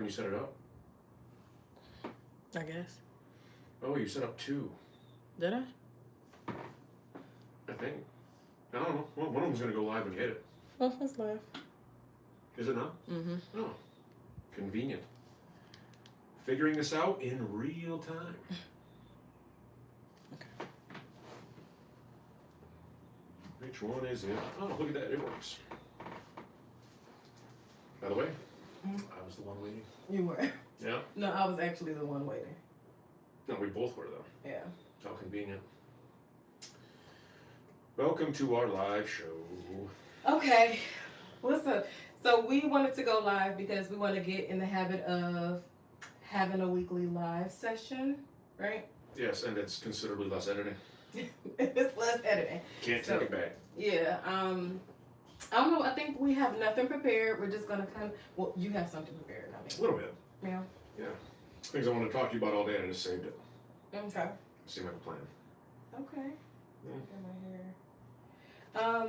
When you set it up? I guess. Oh, you set up 2. Did I? I think. I don't know. Well, one of them's going to go live when you hit it. Oh, let's laugh. Is it not? Mm-hmm. Oh, convenient. Figuring this out in real time. Okay. Which one is it? Oh, look at that. It works. By the way, I was the one waiting. You were. Yeah? No, I was actually the one waiting. No, we both were, though. Yeah. How convenient. Welcome to our live show. Okay. What's up? So we wanted to go live because we want to get in the habit of having a weekly live session, right? Yes, and it's considerably less editing. It's less editing. Can't take it back. Yeah. I don't know. I think we have nothing prepared. We're just gonna well, you have something prepared. I mean. A little bit. Yeah. Yeah. Things I want to talk to you about all day, and I just saved it. Okay. Seemed like a plan. Okay. Mm. Get my hair.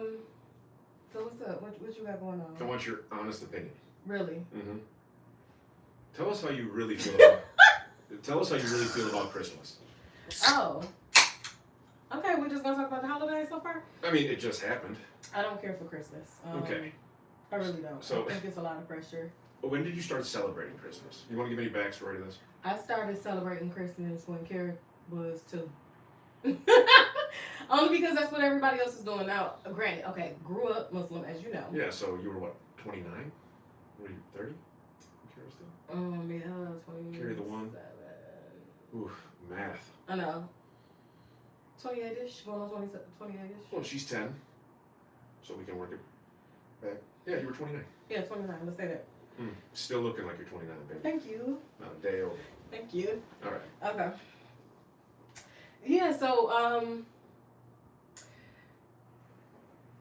So what's up? What you got going on? I want your honest opinion. Really? Mm-hmm. Tell us how you really feel about. Tell us how you really feel about Christmas. Oh. Okay, we're just gonna talk about the holidays so far. I mean, it just happened. I don't care for Christmas. Okay. I really don't. So, I think it's a lot of pressure. But when did you start celebrating Christmas? You want to give any backstory to this? I started celebrating Christmas when Kara was 2. Only because that's what everybody else is doing now. Granted, okay, grew up Muslim, as you know. Yeah, so you were what, 29? What are you, 30? Kara still? Yeah, 20. Carry the one. Oof, math. I know. 28-ish, going on 28-ish. Well, she's 10, so we can work it back. Yeah, you were 29. Yeah, 29, let's say that. Still looking like you're 29, baby. Thank you. Not a day over. Thank you. All right. Okay. Yeah, so,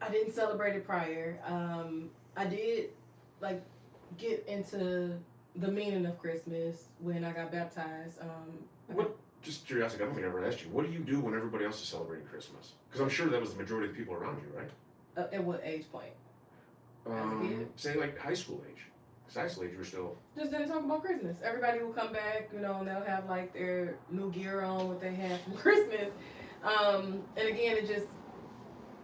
I didn't celebrate it prior. I did, like, get into the meaning of Christmas when I got baptized. What? Just curiosity, I don't think I ever asked you. What do you do when everybody else is celebrating Christmas? Because I'm sure that was the majority of the people around you, right? At what age point? Say like high school age. Because high school age, you're still. Just didn't talk about Christmas. Everybody will come back, you know, and they'll have like their new gear on, what they had from Christmas. And again,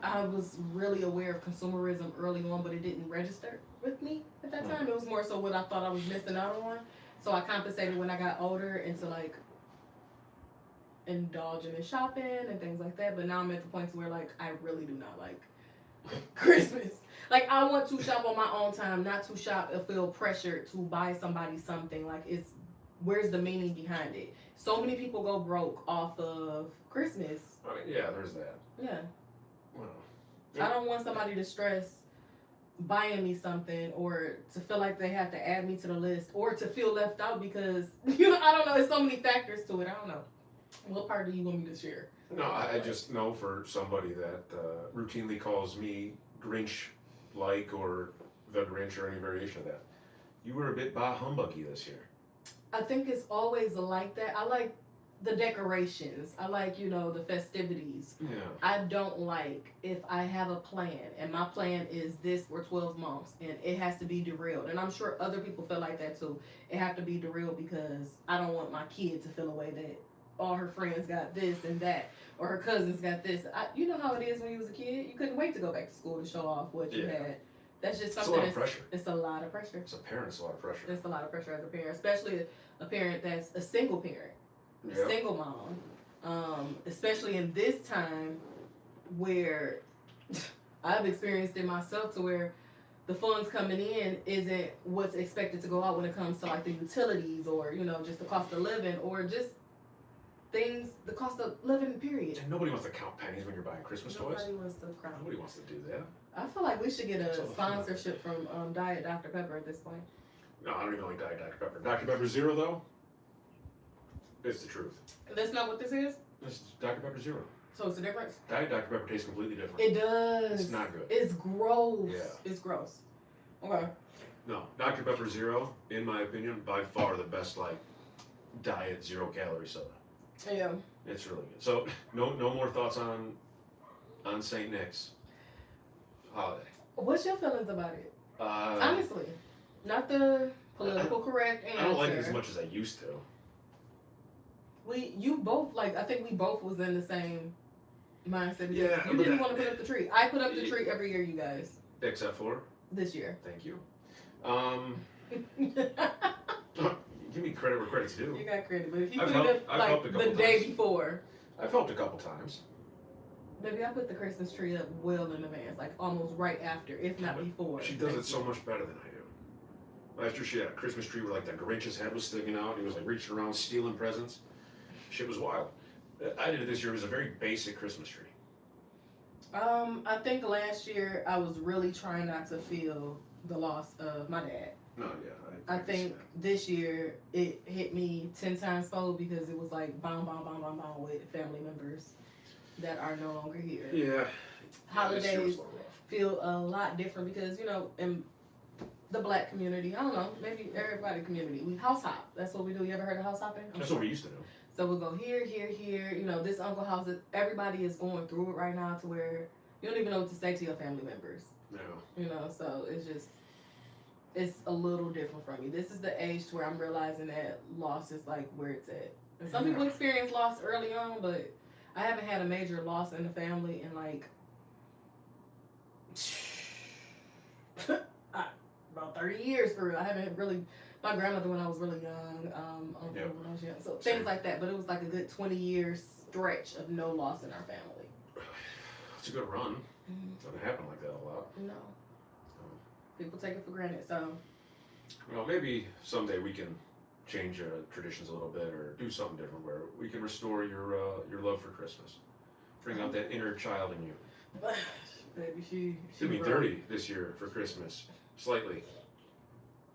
I was really aware of consumerism early on, but it didn't register with me at that time. It was more so what I thought I was missing out on. So I compensated when I got older into like indulging in shopping and things like that. But now I'm at the point where like I really do not like Christmas. Like I want to shop on my own time, not to shop and feel pressured to buy somebody something. Like where's the meaning behind it? So many people go broke off of Christmas. I mean, yeah, there's that. Yeah. Well, I don't want somebody to stress buying me something or to feel like they have to add me to the list or to feel left out because, you know, I don't know. There's so many factors to it. I don't know. What part do you want me to share? No, I just know for somebody that routinely calls me Grinch-like or the Grinch or any variation of that. You were a bit bah humbuggy this year. I think it's always like that. I like the decorations. I like, you know, the festivities. Yeah. I don't like if I have a plan and my plan is this for 12 months and it has to be derailed. And I'm sure other people feel like that too. It have to be derailed because I don't want my kid to feel a way that all her friends got this and that or her cousins got this. You know how it is when you was a kid? You couldn't wait to go back to school to show off what you had. That's just something. It's a lot of pressure. It's a lot of pressure. As a parent, it's a lot of pressure. It's a lot of pressure as a parent, especially a parent that's a single parent. Yep. Single mom, especially in this time where I've experienced it myself to where the funds coming in isn't what's expected to go out when it comes to like the utilities or, you know, just the cost of living or just things, the cost of living period. And nobody wants to count pennies when you're buying Christmas toys. Nobody wants to do that. I feel like we should get a sponsorship from Diet Dr. Pepper at this point. No, I don't even like Diet Dr. Pepper. Dr. Pepper Zero, though, it's the truth. That's not what this is? This is Dr. Pepper Zero. So it's a difference? Diet Dr. Pepper tastes completely different. It does. It's not good. It's gross. Yeah. It's gross. Okay. No, Dr. Pepper Zero, in my opinion, by far the best, like, diet zero-calorie soda. Yeah. It's really good. So, no more thoughts on St. Nick's holiday. What's your feelings about it? Uh, Honestly. Not the political correct answer. I don't like it as much as I used to. You both I think we both was in the same mindset. Yeah, You didn't want to put up the tree. I put up the tree every year, you guys. Except for this year. Thank you. Give me credit where credit's due. You got credit, but if you I've put it helped up a the couple day times. before. I've helped a couple times. Maybe I put the Christmas tree up well in advance, like almost right after, if not before. She does it so much better than I do. Last year she had a Christmas tree where like the Grinch's head was sticking out. He was like reaching around stealing presents. Shit was wild. I did it this year. It was a very basic Christmas tree. I think last year I was really trying not to feel the loss of my dad. No, yeah. I think this year it hit me 10 times fold because it was like bound with family members that are no longer here. Yeah. Holidays feel a lot different because, in the black community, I don't know, maybe everybody community, we house hop. That's what we do. You ever heard of house hopping? That's what we used to do. So we'll go here, this uncle house. Everybody is going through it right now to where you don't even know what to say to your family members. No. So it's a little different from me. This is the age where I'm realizing that loss is like where it's at. And some people experience loss early on, but I haven't had a major loss in the family in like about 30 years for real. I haven't really. My grandmother when I was really young, uncle when I was young, so things like that. But it was like a good 20-year stretch of no loss in our family. It's a good run. It doesn't happen like that a lot. No. People take it for granted. So. Well, maybe someday we can change traditions a little bit or do something different where we can restore your love for Christmas. Bring out that inner child in you. Baby, she did me dirty this year for Christmas, slightly.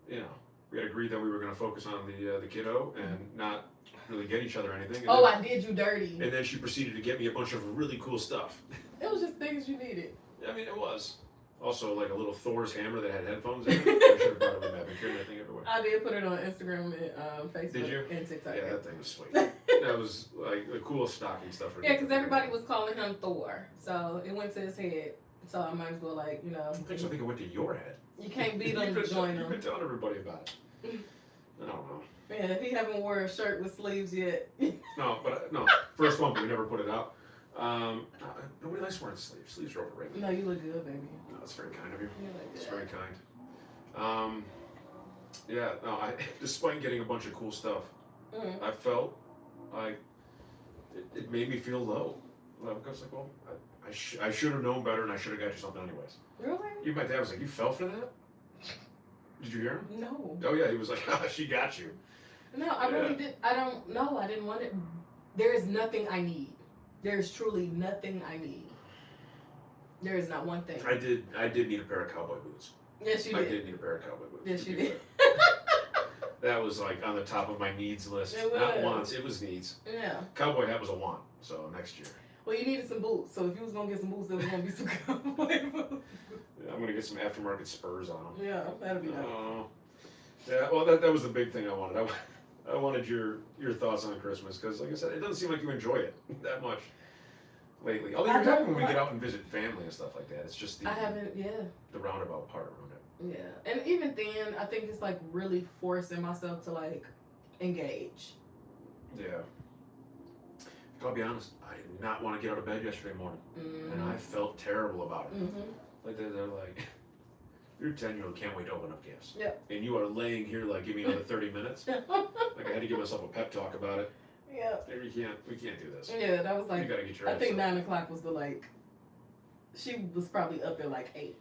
We had agreed that we were going to focus on the kiddo and not really get each other anything. And I did you dirty. And then she proceeded to get me a bunch of really cool stuff. It was just things you needed. I mean, it was. Also, like a little Thor's hammer that had headphones in it. I should have brought it with me. I've been carrying that thing everywhere. I did put it on Instagram and Facebook. Did you? And TikTok. Yeah, that thing was sweet. That was like the coolest stocking stuff. Yeah, because everybody was calling him Thor. So it went to his head. So I might as well, I think it went to your head. You can't beat him to join him. You've been telling everybody about it. I don't know. Yeah, he haven't worn a shirt with sleeves yet. No, first one, but we never put it out. Nobody likes wearing sleeves. Sleeves are overrated. No, you look good, baby. No, that's very kind of you. You look good. It's very kind. Despite getting a bunch of cool stuff, I felt like it made me feel low. Because I should have known better and I should have got you something anyways. Really? My dad was like, you fell for that? Did you hear him? No. Oh yeah, he was like, she got you. No, I really did. I don't know. I didn't want it. There is nothing I need. There is truly nothing I need. There is not one thing. I did need a pair of cowboy boots. Yes, you did. I did need a pair of cowboy boots. Yes, you did. That was like on the top of my needs list. Not wants, it was needs. Yeah. Cowboy hat was a want, so next year. Well, you needed some boots, so if you was gonna get some boots, there was gonna be some cowboy boots. Yeah, I'm gonna get some aftermarket spurs on them. Yeah, that'd be nice. Yeah, well, that was the big thing I wanted. I wanted your thoughts on Christmas because, like I said, it doesn't seem like you enjoy it that much lately. Although you're happy when we get out and visit family and stuff like that. It's just the roundabout part around it. Yeah, and even then, I think it's like really forcing myself to like engage. Yeah. I'll be honest, I did not want to get out of bed yesterday morning, and I felt terrible about it. Like they're like, your 10-year-old can't wait to open up gifts. Yep. And you are laying here like, give me another 30 minutes. Like I had to give myself a pep talk about it. Yeah. We can't do this. Yeah, that was like, you gotta get your I think up. 9 o'clock was the like, she was probably up at like 8.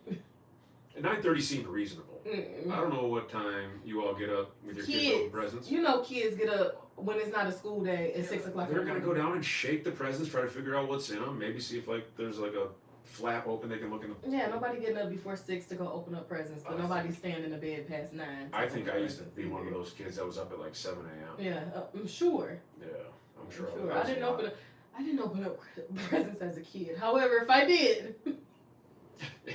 And 9:30 seemed reasonable. I don't know what time you all get up with your kids open presents. You know, kids get up when it's not a school day at 6 o'clock. They're gonna go down and shake the presents, try to figure out what's in them. Maybe see if like there's like a flap open they can look in. Yeah, nobody getting up before 6 to go open up presents, but nobody's staying in the bed past 9. I think I used to be one of those kids that was up at like 7 a.m. Yeah, I'm sure. Yeah, I'm sure. I didn't open up presents as a kid. However, if I did. Yeah.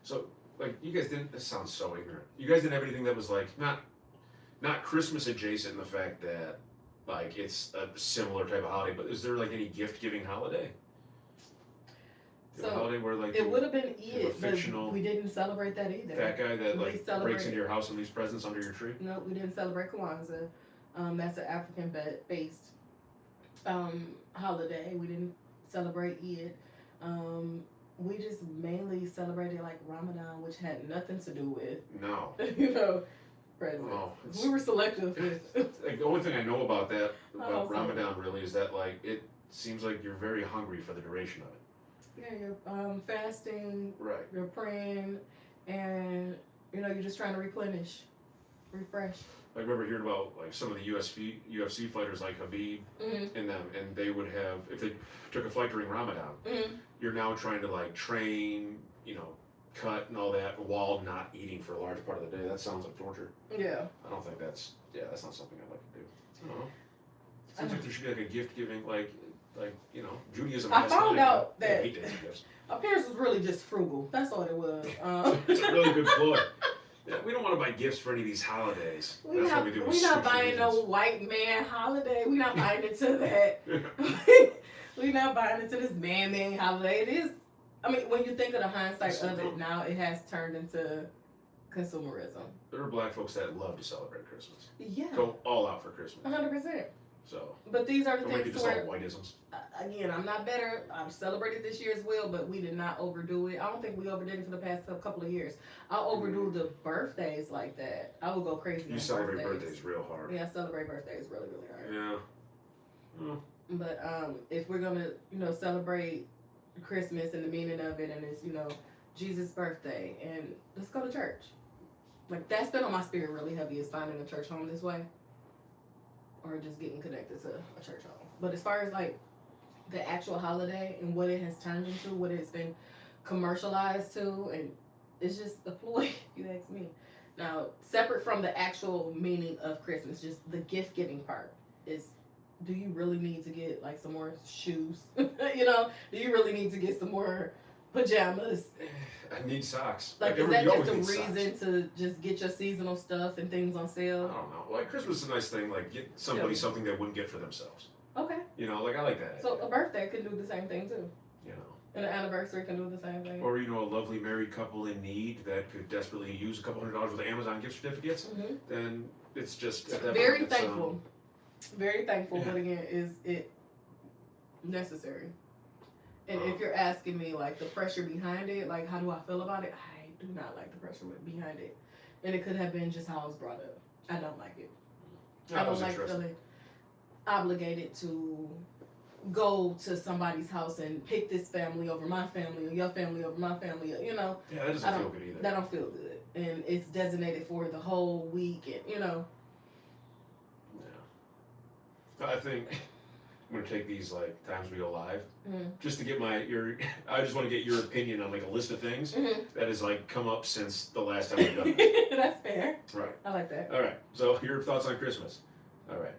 So, like, you guys didn't. This sounds so ignorant. You guys didn't have anything that was like not Christmas adjacent in the fact that like it's a similar type of holiday. But is there like any gift giving holiday? So holiday where like it would have been have a it, but fictional we didn't celebrate that either. fat guy that We like celebrate- breaks into your house and leaves presents under your tree. No, we didn't celebrate Kwanzaa. That's an African based holiday. We didn't celebrate Eid. We just mainly celebrated like Ramadan, which had nothing to do with No. presents. Oh, it's- We were selective with. Like the only thing I know about that Oh, about so- Ramadan really is that like it seems like you're very hungry for the duration of it. Yeah, you're fasting, Right. you're praying, and you're just trying to refresh. I remember hearing about like some of the UFC fighters like Habib Mm-hmm. and them, and they would have if they took a fight during Ramadan. Mm-hmm. You're now trying to like train, cut and all that while not eating for a large part of the day. That sounds like torture. Yeah. I don't think that's not something I'd like to do. I don't know. Seems like there should be like a gift giving like Judaism. I has found Hanukkah. out They that- hate to give gifts. Our parents was really just frugal. That's all it was. It's a really good ploy. Yeah, we don't want to buy gifts for any of these holidays. We're That's not, what we do. we We not switch buying no religions. white man holiday. We're not buying into that. We're not buying into this man holiday. It is, when you think of the hindsight of it now, it has turned into consumerism. There are black folks that love to celebrate Christmas. Yeah, Go all out for Christmas. 100%. So But these are the don't make it things just where, all whiteisms. again, I'm not better. I've celebrated this year as well, but we did not overdo it. I don't think we overdid it for the past couple of years. I overdo the birthdays like that. I will go crazy. You on celebrate birthdays real hard. Yeah, I celebrate birthdays really, really hard. Yeah. But if we're gonna, celebrate Christmas and the meaning of it, and it's, Jesus' birthday, and let's go to church. Like that's been on my spirit really heavy, is finding a church home this way, or just getting connected to a church home. But as far as like the actual holiday and what it has turned into, what it's been commercialized to, and it's just a ploy, if you ask me. Now, separate from the actual meaning of Christmas, just the gift giving part is. Do you really need to get like some more shoes? Do you really need to get some more pajamas? I need socks. Like, is that everybody just a always needs reason to just get your seasonal stuff and things on socks. I sale? don't know. Like Christmas is a nice thing. Like get somebody Yeah. something they wouldn't get for themselves. Okay. Like I like that. So idea, a birthday can do the same thing too. And an anniversary can do the same thing. Or a lovely married couple in need that could desperately use a couple $100 worth of Amazon gift certificates. Mm-hmm. Then it's just at that Very point, it's, thankful. Very thankful, Yeah. but again, is it necessary? And if Um, you're asking me like the pressure behind it, like how do I feel about it? I do not like the pressure behind it. And it could have been just how I was brought up. I don't like it. Yeah, I that don't was like interesting. feeling obligated to go to somebody's house and pick this family over my family or your family over my family. Yeah, that I doesn't feel don't- good either. That don't feel good. And it's designated for the whole week, and Yeah. I think I'm gonna take these like times we go live just to get I just want to get your opinion on like a list of things that has like come up since the last time we've done it. That's fair. Right. I like that. All right. So your thoughts on Christmas. All right.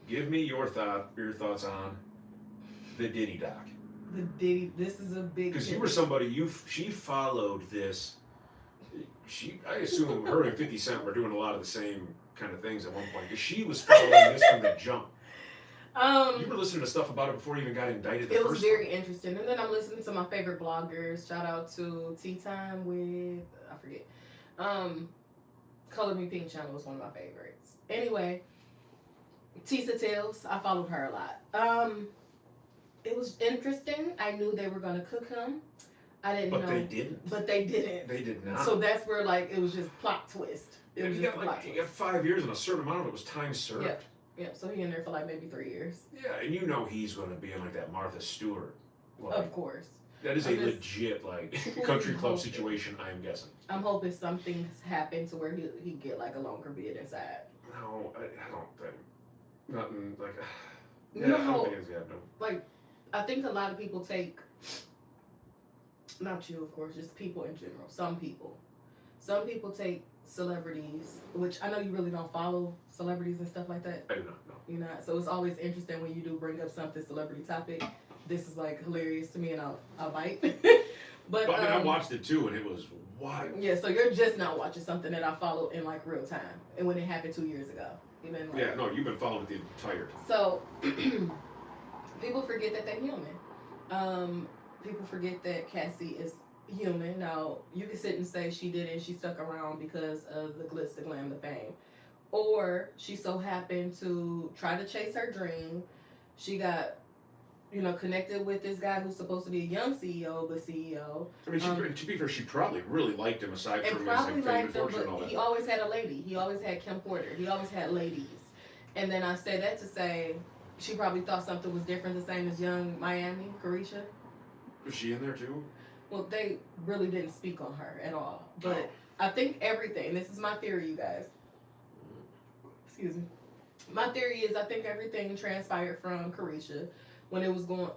Give me your thoughts on the Diddy doc. The Diddy, this is a big. Because you were somebody she followed this. I assume her and 50 Cent were doing a lot of the same kind of things at one point. Because she was following this from the jump. You were listening to stuff about it before you even got indicted the It first was very time. interesting. And then I'm listening to my favorite bloggers. Shout out to Tea Time with, I forget. Color Me Pink channel was one of my favorites. Anyway, Tisa Tales, I followed her a lot. It was interesting. I knew they were going to cook him. I didn't know. But they didn't. But they didn't. They did not. So that's where it was just plot twist. It was you just got plot you twist. got 5 years and a certain amount of it was time served. Yep. Yep, so he in there for maybe 3 years. Yeah, and he's going to be in like that Martha Stewart. Of course. That is I'm a just- legit country club hoping. situation, I am guessing. I'm hoping something's happened to where he get a longer bid inside. No, I don't think. Nothing like. You I know don't how, think it's happening. I think a lot of people take, not you of course, just people in general, some people take celebrities, which I know you really don't follow celebrities and stuff like that. I do not know. You know, so it's always interesting when you do bring up something celebrity topic. This is hilarious to me, and I'll bite. But I mean, I watched it too, and it was wild. Yeah, so you're just not watching something that I follow in real time, and when it happened 2 years ago. You've been Yeah, no, you've been following it the entire time. So people forget that they're human. people forget that Cassie is human. Now, you can sit and say she didn't, she stuck around because of the glitz, the glam, the fame. Or she so happened to try to chase her dream. She got, connected with this guy who's supposed to be a young CEO, but CEO. I mean, to be fair, she probably really liked him aside And from his probably like, fame and liked him, fortune and all but that. he always had a lady. He always had Kim Porter. He always had ladies. And then I say that to say she probably thought something was different, the same as young Miami, Carisha. Was she in there too? Well, they really didn't speak on her at all. But Oh. I think everything, this is my theory, you guys. Excuse me. My theory is I think everything transpired from Carisha when it was going,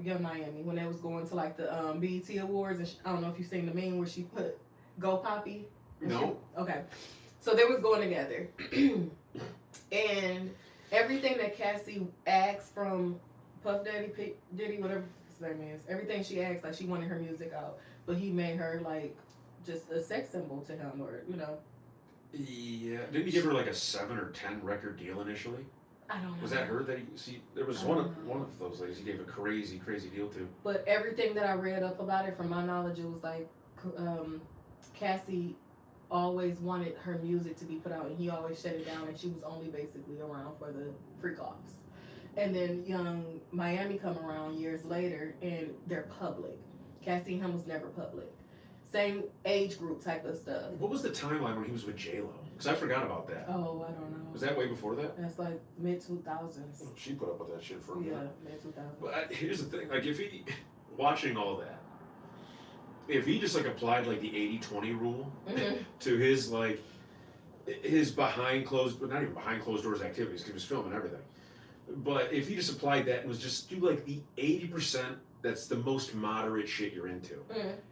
Young Miami, when it was going to like the BET Awards. And I don't know if you've seen the meme where she put Go Poppy. No. Okay. So they was going together. And everything that Cassie asked from Puff Daddy, P. Diddy, whatever his name is, everything she asked, like she wanted her music out. But he made her like just a sex symbol to him, or, Yeah. Didn't he give her like a 7 or 10 record deal initially? I don't know. Was that her that he see? There was one of those ladies he gave a crazy deal to. But everything that I read up about it, from my knowledge, it was like Cassie always wanted her music to be put out, and he always shut it down, and she was only basically around for the freak offs. And then young Miami come around years later, and they're public. Cassie and him was never public. Same age group type of stuff. What was the timeline when he was with J-Lo? Because I forgot about that. Oh, I don't know. Was that way before that? That's like mid-2000s. She put up with that shit for a minute. Yeah, mid-2000s. But here's the thing, like if he, watching all that, if he just like applied like the 80-20 rule to his like, his behind closed, but not even behind closed doors activities, because he was filming everything. But if he just applied that and was just do like the 80% that's the most moderate shit you're into,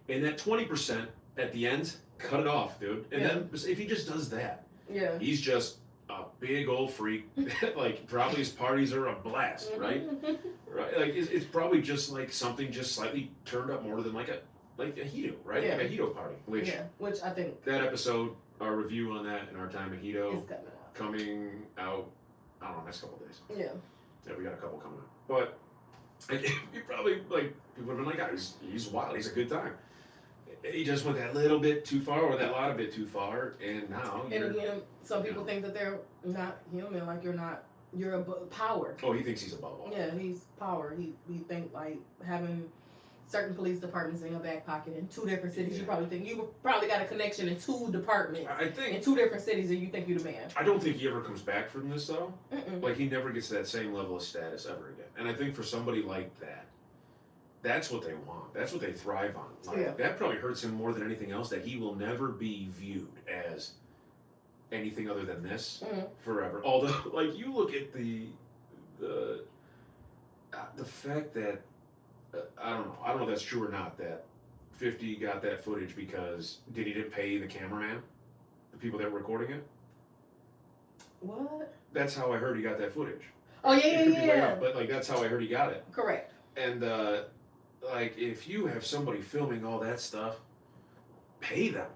and that 20% at the end, cut it off, dude. And then if he just does that, he's just a big old freak. Like probably his parties are a blast, right? Right? Like it's probably just like something just slightly turned up more than like a Hito, right? Yeah. Like a Hito party. Which I think that episode, our review on that in our time at Hito, is coming out, I don't know, next couple of days. Yeah, We got a couple coming up. But like, you probably like people have been like, oh, he's wild, he's a good time. He just went that little bit too far, or that lot a bit too far, and now. And again, some people think that they're not human. Like you're a power. Oh, he thinks he's above all. Yeah, he's power. He think like having certain police departments in your back pocket in 2 different cities. You probably got a connection in 2 departments. I think in 2 different cities, and you think you're the man. I don't think he ever comes back from this though. Like he never gets that same level of status ever again. And I think for somebody like that, that's what they want. That's what they thrive on. Like, that probably hurts him more than anything else, that he will never be viewed as anything other than this forever. Although, like, you look at the fact that I don't know if that's true or not, that 50 got that footage because Diddy didn't pay the cameraman, the people that were recording it. What? That's how I heard he got that footage. Oh It could be way yeah. off, but like that's how I heard he got it. Correct. And like if you have somebody filming all that stuff, pay them.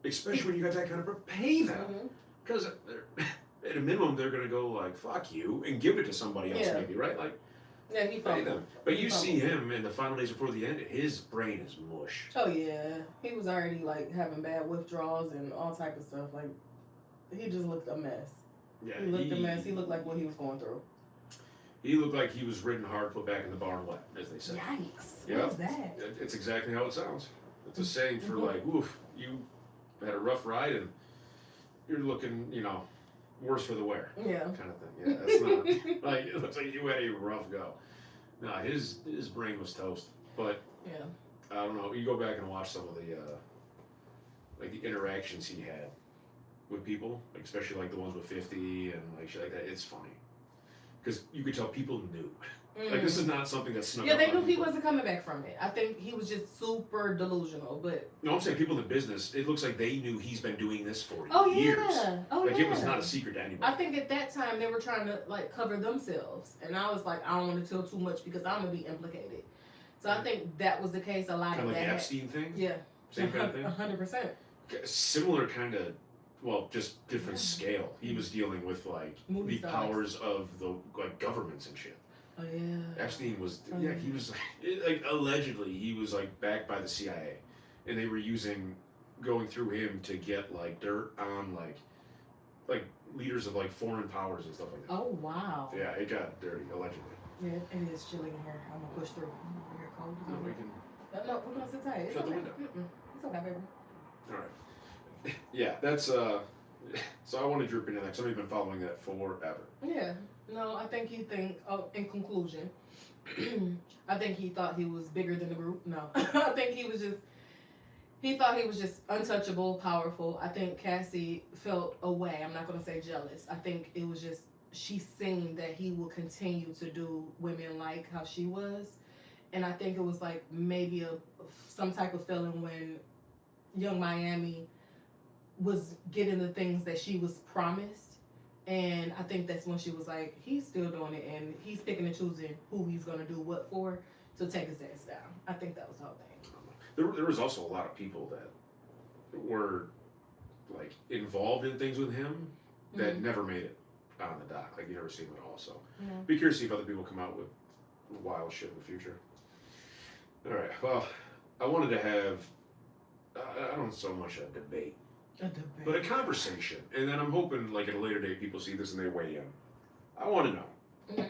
Especially when you got that kind of pay them. Because at a minimum they're gonna go like fuck you and give it to somebody else maybe, right? Like he pay them. But you see him in the final days before the end, his brain is mush. Oh yeah. He was already like having bad withdrawals and all type of stuff. Like he just looked a mess. Yeah, he looked a mess. He looked like what he was going through. He looked like he was ridden hard, put back in the barn wet, as they say. Yikes. Yeah. What was that? It's exactly how it sounds. It's a saying for like, oof, you had a rough ride and you're looking, worse for the wear. Yeah. Kind of thing. Yeah, that's not, like, it looks like you had a rough go. No, his brain was toast. But, I don't know, you go back and watch some of the, like the interactions he had with people, like especially like the ones with 50 and like shit like that, it's funny. Because you could tell people knew. Like this is not something that's snuck up they on knew he people. wasn't coming back from it. I think he was just super delusional, but... No, I'm saying people in the business, it looks like they knew he's been doing this for Oh, years. yeah. It was not a secret to anybody. I think at that time they were trying to like cover themselves. And I was like, I don't want to tell too much because I'm going to be implicated. So I think that was the case. A lot kind of of like that. the Epstein thing? Yeah. Same kind of thing? 100%. Similar kind of, well, just different scale. He was dealing with like Movie the stars. powers of the like governments and shit. Oh yeah. Epstein was he was like allegedly he was like backed by the CIA, and they were going through him to get like dirt on like leaders of like foreign powers and stuff like that. Oh wow. Yeah, it got dirty allegedly. Yeah, it is chilly in here. I'm gonna push through. You're cold. No, we can No, we're gonna sit tight. It's shut okay. the window. It's okay, baby. All right. Yeah, that's So I wanted your opinion on that. 'Cause I've been following that forever. Yeah. No, I think in conclusion, I think he thought he was bigger than the group. No. I think he thought he was just untouchable, powerful. I think Cassie felt away. I'm not going to say jealous. I think it was just, she seen that he will continue to do women like how she was. And I think it was like maybe some type of feeling when young Miami was getting the things that she was promised, and I think that's when she was like, he's still doing it, and he's picking and choosing who he's gonna do what for to take his ass down. I think that was the whole thing. There was also a lot of people that were like involved in things with him that never made it on the dock. Like you never see them at all. So be curious to see if other people come out with wild shit in the future. All right. Well, I wanted to have I don't so much a debate. But a conversation, and then I'm hoping, like at a later date, people see this and they weigh in. I want to know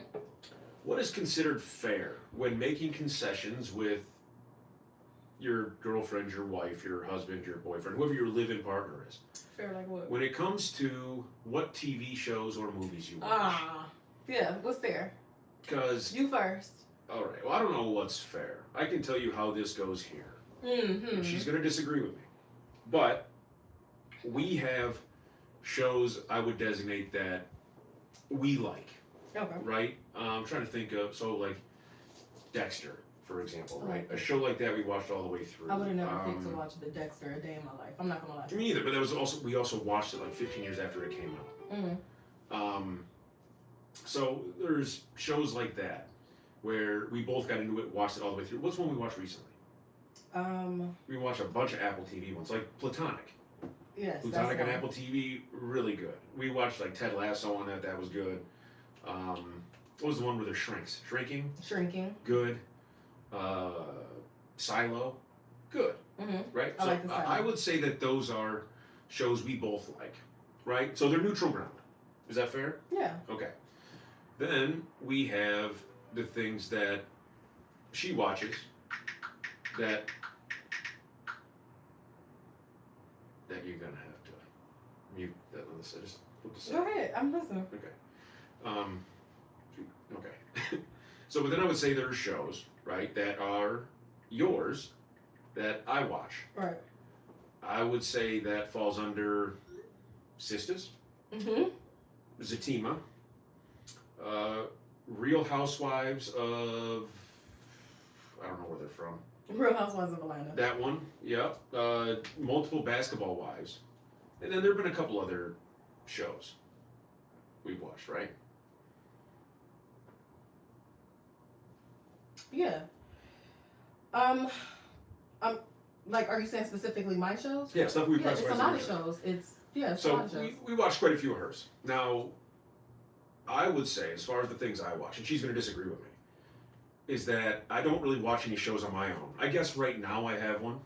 what is considered fair when making concessions with your girlfriend, your wife, your husband, your boyfriend, whoever your live-in partner is. Fair like what? When it comes to what TV shows or movies you watch. Yeah. What's fair? Because you first. All right. Well, I don't know what's fair. I can tell you how this goes here. She's going to disagree with me, but we have shows I would designate that we like. Okay. Right? I'm trying to think of, so like Dexter, for example, right? A show like that we watched all the way through. I would have never picked to watch the Dexter a day in my life. I'm not gonna lie. Me either, but that was also, we also watched it like 15 years after it came out. So there's shows like that where we both got into it, watched it all the way through. What's one we watched recently? We watched a bunch of Apple TV ones, like Platonic. Yes, Platonic on Apple TV, really good. We watched like Ted Lasso on that was good. What was the one where they're shrinking? Good. Silo, good. Right? I So like the Silo. I would say that those are shows we both like, right? So they're neutral ground. Is that fair? Yeah. Okay. Then we have the things that she watches that you're gonna have to mute that on the side. Just put the Go ahead, I'm listening. Okay. Okay. So, but then I would say there are shows, right, that are yours that I watch. Right. I would say that falls under Sisters, Zatima, Real Housewives of, I don't know where they're from. Real Housewives of Atlanta. That one, yep. Multiple Basketball Wives. And then there have been a couple other shows we've watched, right? Yeah. Like, are you saying specifically my shows? Yeah, stuff we press. It's a lot of shows. It's a lot of shows. we watched quite a few of hers. Now, I would say, as far as the things I watch, and she's going to disagree with me, is that I don't really watch any shows on my own. I guess right now I have one,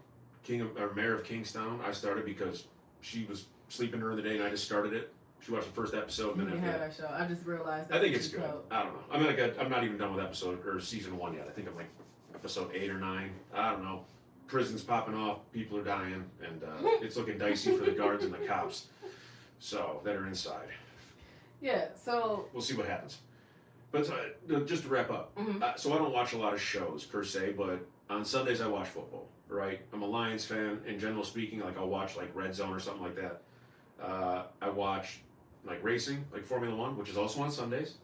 Mayor of Kingstown. I started because she was sleeping during the day and I just started it. She watched the first episode and then that show. I just realized that. I think it's good. I don't know. I'm not even done with season 1 yet. I think I'm like episode 8 or 9. I don't know. Prison's popping off, people are dying, and it's looking dicey for the guards and the cops. So that are inside. Yeah. So we'll see what happens. But just to wrap up, so I don't watch a lot of shows per se, but on Sundays I watch football. Right? I'm a Lions fan. In general speaking, like I'll watch like Red Zone or something like that. I watch like racing, like Formula 1, which is also on Sundays.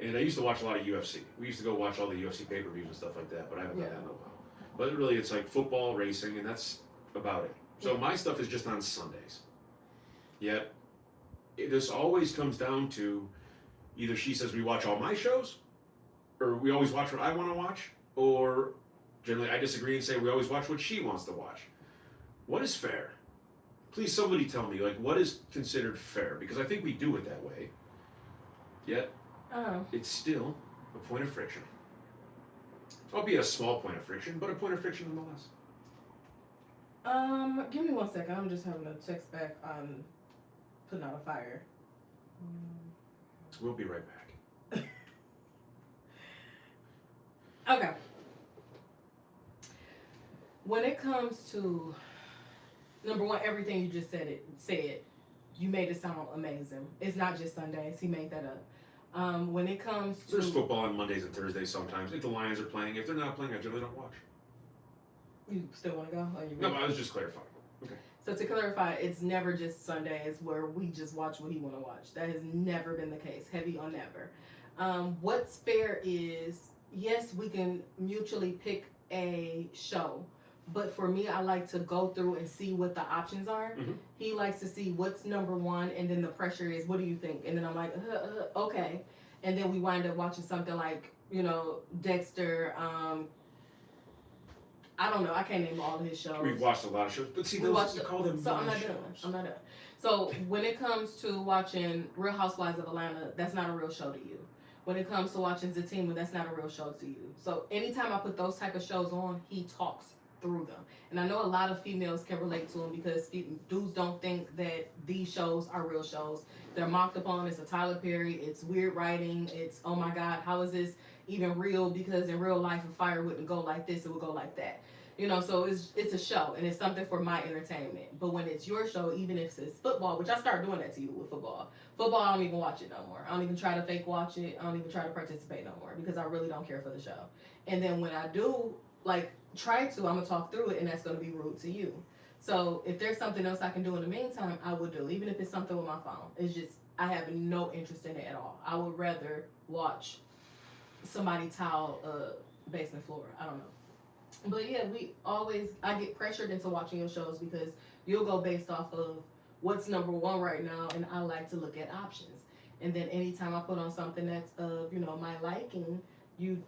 And I used to watch a lot of UFC. We used to go watch all the UFC pay-per-views and stuff like that, but I haven't done that in a while. But really, it's like football, racing, and that's about it. So my stuff is just on Sundays. Yet, this always comes down to either she says we watch all my shows, or we always watch what I want to watch, or generally I disagree and say we always watch what she wants to watch. What is fair? Please, somebody tell me, like, what is considered fair? Because I think we do it that way. Yet, it's still a point of friction. Albeit a small point of friction, but a point of friction nonetheless. Give me 1 second. I'm just having a text back on putting out a fire. We'll be right back. Okay. When it comes to number one, everything you just said, you made it sound amazing. It's not just Sundays. He made that up. When it comes to There's football on Mondays and Thursdays sometimes. If the Lions are playing, if they're not playing, I generally don't watch. you still want to go? Or you No, I was just clarifying. Okay. So to clarify, it's never just Sundays where we just watch what he want to watch. That has never been the case. Heavy on never. What's fair is, yes, we can mutually pick a show. But for me, I like to go through and see what the options are. Mm-hmm. He likes to see what's number one, and then the pressure is, what do you think? And then I'm like, okay. And then we wind up watching something like, Dexter. I don't know. I can't name all of his shows. We've watched a lot of shows, but see, We those watched you call them So I'm not shows. done. I'm not done. So when it comes to watching Real Housewives of Atlanta, that's not a real show to you. When it comes to watching Zatima, that's not a real show to you. So anytime I put those type of shows on, he talks through them. And I know a lot of females can relate to him because dudes don't think that these shows are real shows. They're mocked upon. It's a Tyler Perry. It's weird writing. It's, oh my God, how is this even real? Because in real life, a fire wouldn't go like this. It would go like that. So it's a show and it's something for my entertainment. But when it's your show, even if it's football, which I started doing that to you with football. Football, I don't even watch it no more. I don't even try to fake watch it. I don't even try to participate no more because I really don't care for the show. And then when I do, try to, I'm going to talk through it and that's going to be rude to you. So if there's something else I can do in the meantime, I would do, even if it's something with my phone. It's just, I have no interest in it at all. I would rather watch somebody tile a basement floor. I don't know. But yeah, I get pressured into watching your shows because you'll go based off of what's number one right now, and I like to look at options. And then anytime I put on something that's of, my liking, you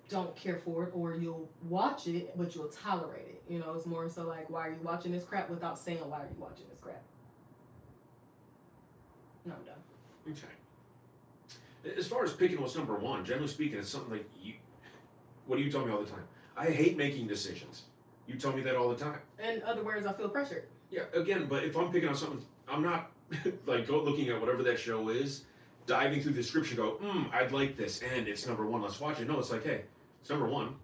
don't care for it, or you'll watch it, but you'll tolerate it. It's more so like, why are you watching this crap without saying, why are you watching this crap? No, I'm done. Okay. As far as picking what's number one, generally speaking, it's something like what do you tell me all the time? I hate making decisions. You tell me that all the time. In other words, I feel pressured. Yeah, again, but if I'm picking on something, I'm not looking at whatever that show is, diving through the description, I'd like this, and it's number one, let's watch it. No, it's like, hey, it's number one.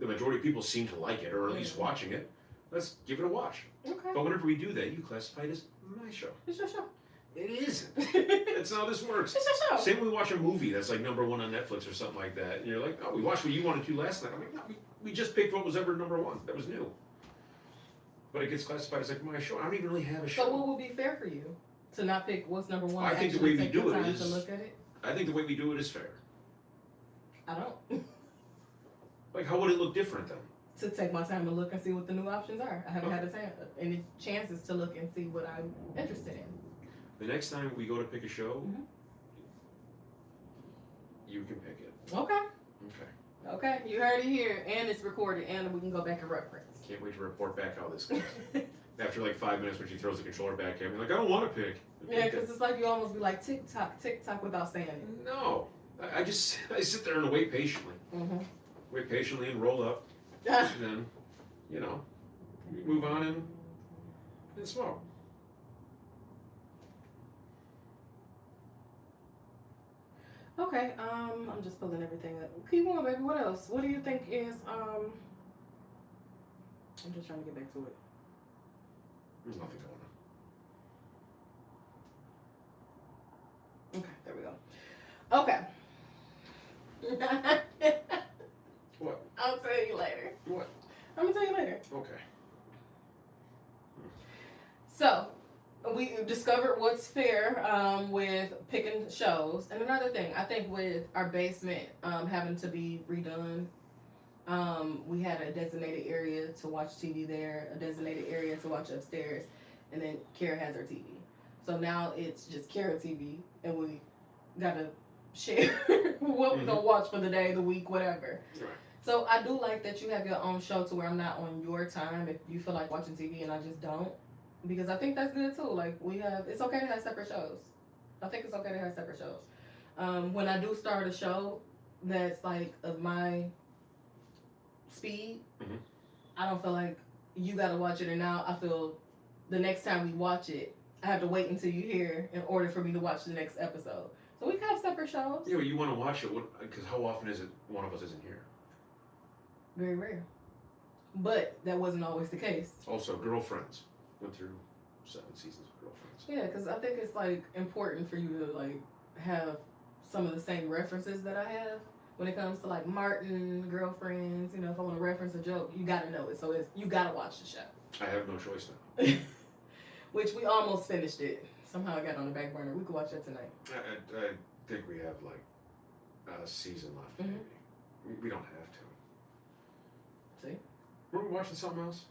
The majority of people seem to like it, or at least watching it. Let's give it a watch. Okay. But whenever we do that, you classify it as my show. It's your show. It isn't. That's not how this works. It's your show. Same when we watch a movie that's like number one on Netflix or something like that. And you're like, oh, we watched what you wanted to last night. I'm like, no, we just picked what was ever number one. That was new. But it gets classified as my show. I don't even really have a show. So what would be fair for you? To not pick what's number one? I think the way we take do the it time is. to look at it? I think the way we do it is fair. I don't. How would it look different then? To take my time to look and see what the new options are. I haven't had any chances to look and see what I'm interested in. The next time we go to pick a show, Mhm. you can pick it. Okay. Okay. Okay. You heard it here, and it's recorded, and we can go back and reference. Can't wait to report back how this goes. After 5 minutes when she throws the controller back at me, I don't want to pick. Yeah, because it's like you almost be like tick tock without saying it. No. I sit there and wait patiently. Mm-hmm. Wait patiently and roll up. And then, we move on and smoke. Okay, I'm just pulling everything up. Keep on, baby. What else? What do you think is, I'm just trying to get back to it. There's nothing going on. Okay, there we go. Okay. What? I'll tell you later. What? I'm gonna tell you later. Okay. So, we discovered what's fair with picking shows. And another thing, I think with our basement having to be redone, we had a designated area to watch TV there, a designated area to watch upstairs, and then Kara has her TV. So now it's just Kara TV, and we gotta share what we're gonna watch for the day, the week, whatever. Right. So I do like that you have your own show to where I'm not on your time if you feel like watching TV and I just don't. Because I think that's good too. It's okay to have separate shows. I think it's okay to have separate shows. When I do start a show, that's like of my speed, Mhm. I don't feel like you got to watch it. And now I feel the next time we watch it, I have to wait until you hear in order for me to watch the next episode. So we can have separate shows. Yeah, but you want to watch it because how often is it one of us isn't here? Very rare. But that wasn't always the case. Also, Girlfriends went through 7 seasons of Girlfriends. Yeah, because I think it's like important for you to like have some of the same references that I have when it comes to like Martin, Girlfriends. You know, if I want to reference a joke, you got to know it. So it's you got to watch the show. I have no choice now. Which we almost finished it. Somehow I got on the back burner. We could watch that tonight. I think we have like a season left. Mhm. Maybe we don't have to. See? Were we watching something else?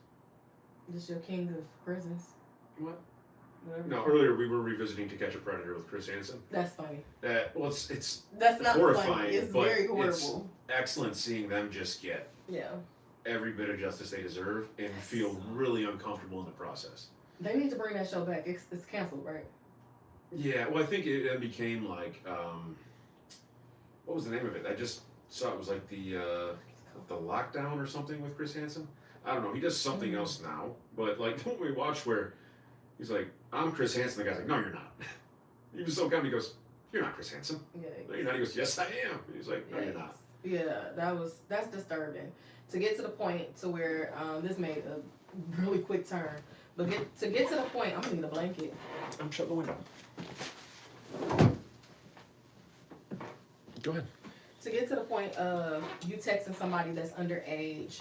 Just your king of prisons. What? Whatever. No, earlier we were revisiting To Catch a Predator with Chris Hansen. That's funny. Well, it's That's not horrifying, funny. It's but very horrible. it's excellent seeing them just get Yeah. every bit of justice they deserve and feel really uncomfortable in the process. They need to bring that show back. It's canceled, right? Yeah, well, I think it then became like, what was the name of it? I just saw it was like the Lockdown or something with Chris Hansen. I don't know. He does something else now, but like when we watch where he's like, "I'm Chris Hansen," the guy's like, "No, you're not." He was so calm. He goes, "You're not Chris Hansen." Yeah. No, you're not. He goes, "Yes, I am." He's like, "No, you're not." Yeah, that's disturbing. To get to the point to where this made a really quick turn, but to get to the point, I'm gonna need a blanket. I'm shut the window. Go ahead. To get to the point of you texting somebody that's underage,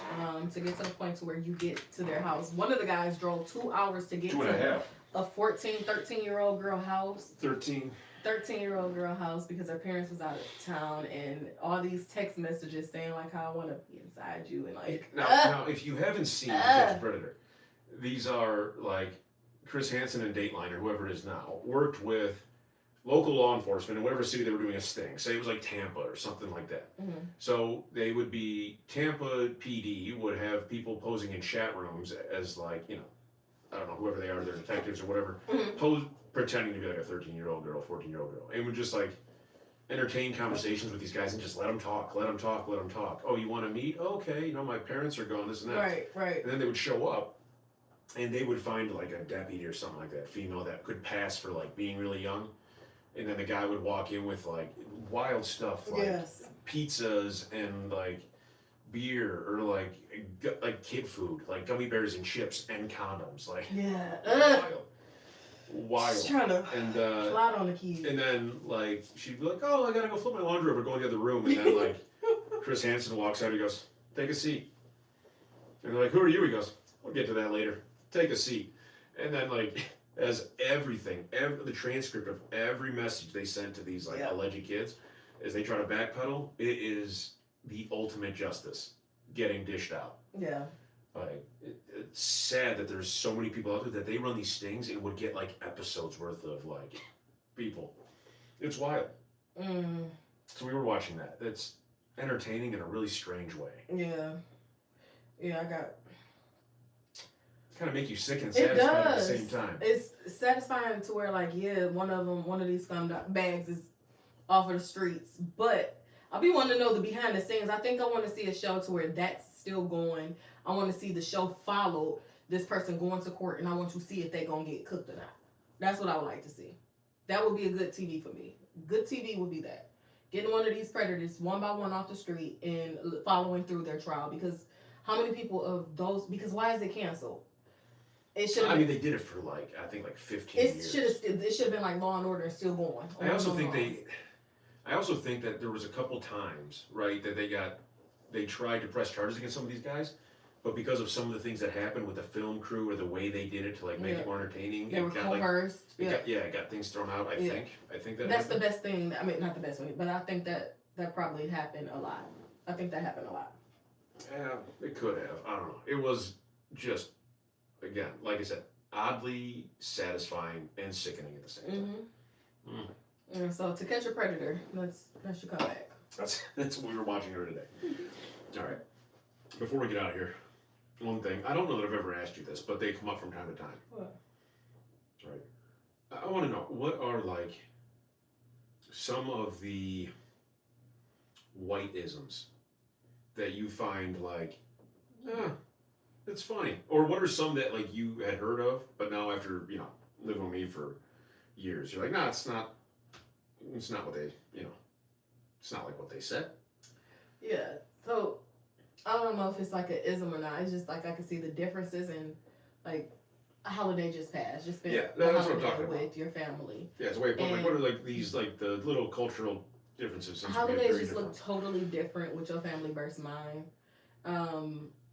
to get to the point to where you get to their house. One of the guys drove 2 hours to get 2.5. a 13-year-old girl house. 13. 13-year-old girl house because her parents was out of town, and all these text messages saying like how I want to be inside you and like. Now, if you haven't seen To Catch a Predator, these are like Chris Hansen and Dateline or whoever it is now worked with local law enforcement in whatever city they were doing a sting. Say it was like Tampa or something like that. Mm-hmm. So they would be Tampa PD would have people posing in chat rooms as like I don't know whoever they are, they're detectives or whatever, pretending to be like a 13-year-old girl, 14-year-old girl, and would just like entertain conversations with these guys and just let them talk. Oh, you want to meet? Okay, my parents are gone, this and that. Right. And then they would show up, and they would find like a deputy or something like that, female that could pass for like being really young. And then the guy would walk in with like wild stuff like pizzas and like beer or like kid food, like gummy bears and chips and condoms, like wild. Just trying to plot on the key. And then like she'd be like, "Oh, I gotta go flip my laundry over, go in the other room." And then like Chris Hansen walks out, he goes, "Take a seat." And they're like, "Who are you?" He goes, "We'll get to that later. Take a seat." And then like as the transcript of every message they sent to these like alleged kids, as they try to backpedal, it is the ultimate justice getting dished out. Yeah. Like it's sad that there's so many people out there that they run these stings and would get like episodes worth of like people. It's wild. So we were watching that. It's entertaining in a really strange way. Yeah, I got. Kind of make you sick and satisfied at the same time. It's satisfying to where like one of these scumbags is off of the streets, but I'll be wanting to know the behind the scenes. I think I want to see a show to where that's still going. I want to see the show follow this person going to court, and I want to see if they're gonna get cooked or not. That's what I would like to see. That would be a good TV for me. Good TV would be that. Getting one of these predators one by one off the street and following through their trial, because how many people of those? Because why is it canceled? It should. I mean, they did it for like I think like 15 years. It should have been like Law and Order and still going. I also think that there was a couple times, right, that they tried to press charges against some of these guys, but because of some of the things that happened with the film crew or the way they did it to like make it more entertaining, they were coerced. It got things thrown out. I think that's the best thing. I mean, not the best way, but I think that probably happened a lot. I think that happened a lot. Yeah, it could have. I don't know. It was just. Again, like I said, oddly satisfying and sickening at the same time. And so, To Catch a Predator, that's your comeback. That's what we were watching her today. All right. Before we get out of here, one thing. I don't know that I've ever asked you this, but they come up from time to time. What? All right. I want to know, what are like some of the white isms that you find like, it's funny? Or what are some that like you had heard of, but now after, living with me for years, you're like, nah, it's not what they, it's not like what they said. Yeah. So I don't know if it's like an ism or not. It's just like I can see the differences in like a holiday just passed. Just spent That's a what I'm holiday talking about. with your family. Yeah, it's a way of putting, like, what are like these like the little cultural differences? Seems to be Holidays very just different. look totally different with your family versus mine.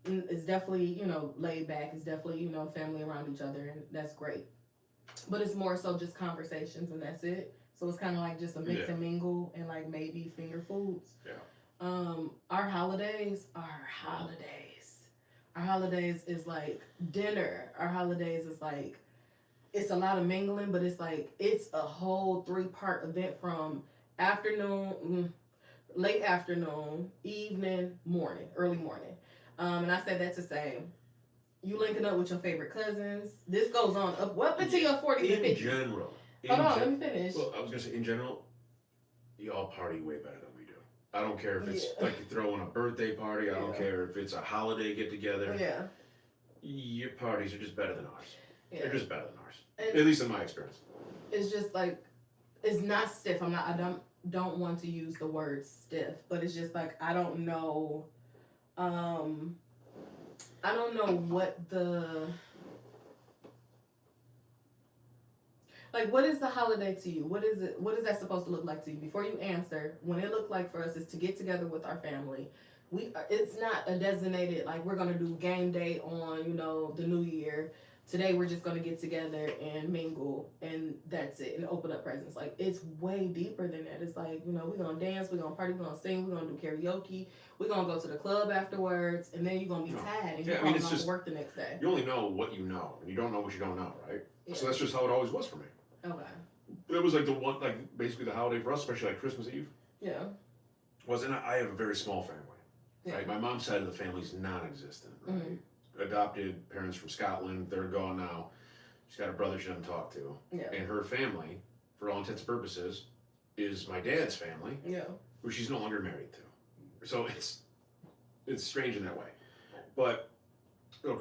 It's definitely, laid back. It's definitely, family around each other, and that's great. But it's more so just conversations, and that's it. So it's kind of like just a mix and mingle, and like maybe finger foods. Yeah. Our holidays are holidays. Our holidays is like dinner. Our holidays is like, it's a lot of mingling, but it's like, it's a whole 3-part event from afternoon, late afternoon, evening, morning, early morning. And I say that to say, you linking up with your favorite cousins. This goes on up until your 40s and 50s. In general. Hold on, let me finish. Well, I was going to say, in general, y'all party way better than we do. I don't care if it's like you throwing a birthday party. I don't care if it's a holiday get-together. Yeah. Your parties are just better than ours. Yeah. They're just better than ours. And at least in my experience. It's just like, it's not stiff. I don't want to use the word stiff, but it's just like, I don't know what what is the holiday to you? What is it? What is that supposed to look like to you? Before you answer, when it looked like for us is to get together with our family. It's not a designated, like, we're going to do game day on, the new year. Today we're just going to get together and mingle, and that's it, and open up presents. Like, it's way deeper than that. It's like, we're going to dance, we're going to party, we're going to sing, we're going to do karaoke, we're going to go to the club afterwards, and then you're going to be tired, and you're going to work the next day. You only know what you know, and you don't know what you don't know, right? Yeah. So that's just how it always was for me. Okay. It was like the one, like, basically the holiday for us, especially like Christmas Eve. Yeah. I have a very small family. Yeah. Right? My mom's side of the family is non-existent. Right? Mm-hmm. Adopted parents from Scotland. They're gone now. She's got a brother she doesn't talk to. Yeah. And her family, for all intents and purposes, is my dad's family. Yeah. Who she's no longer married to. So it's strange in that way. But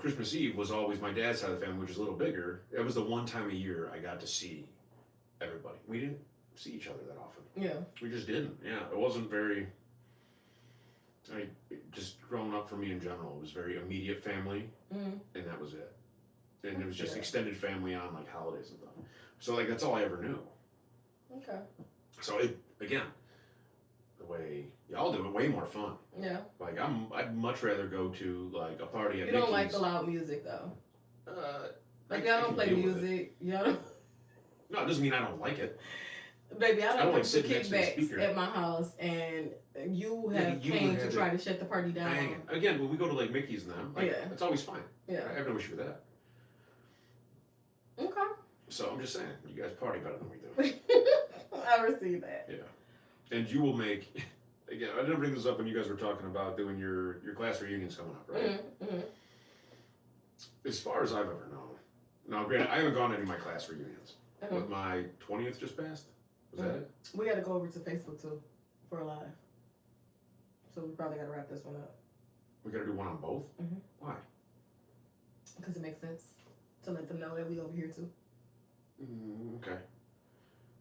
Christmas Eve was always my dad's side of the family, which is a little bigger. It was the one time a year I got to see everybody. We didn't see each other that often. Yeah. We just didn't. Yeah. It wasn't very... just growing up for me in general, it was very immediate family, and that was it. And it was just extended family on like holidays and stuff. So like that's all I ever knew. Okay. So again, the way y'all do it, way more fun. Yeah. Like I'd much rather go to like a party at You don't Mickey's. like the y'all music though. Y'all don't play music. Y'all don't. No, it doesn't mean I don't like it. Baby, I don't like sitting next to the kickbacks speaker at my house, and you have came to try to shut the party down. Again, when we go to like Mickey's and them, it's always fine. Yeah. I have no issue with that. Okay. So I'm just saying, you guys party better than we do. I receive that. Yeah. And you will make, again, I didn't bring this up when you guys were talking about doing your class reunions coming up, right? Mm-hmm. As far as I've ever known. Now, granted, I haven't gone to any of my class reunions. But my 20th just passed. Was that it? We got to go over to Facebook too for a live. So we probably got to wrap this one up. We got to do one on both? Mm-hmm. Why? Because it makes sense to let them know that we over here too. Okay.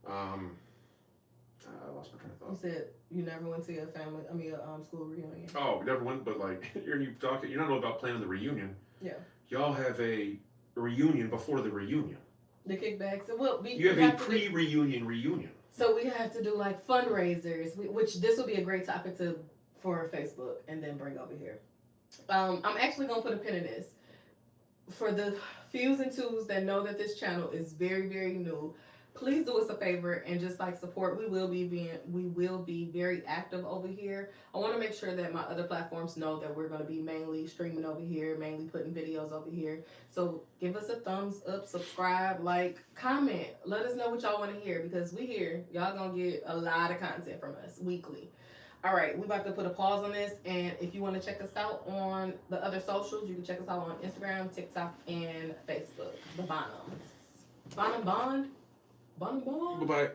I lost my train of thought. You said you never went to your school reunion. Oh, we never went, but like, you're not know about planning the reunion. Yeah. Y'all have a reunion before the reunion. The kickbacks. You have a pre-reunion reunion. So we have to do like fundraisers, which this will be a great topic for Facebook and then bring over here. I'm actually gonna put a pin in this. For the fews and twos that know that this channel is very, very new, please do us a favor and just like support. We will be very active over here. I want to make sure that my other platforms know that we're going to be mainly streaming over here, mainly putting videos over here. So give us a thumbs up, subscribe, like, comment. Let us know what y'all want to hear, because we here. Y'all going to get a lot of content from us weekly. All right, we about to put a pause on this, and if you want to check us out on the other socials, you can check us out on Instagram, TikTok, and Facebook. The Bonhams. Bonham Bond? Bonham Bond? Goodbye.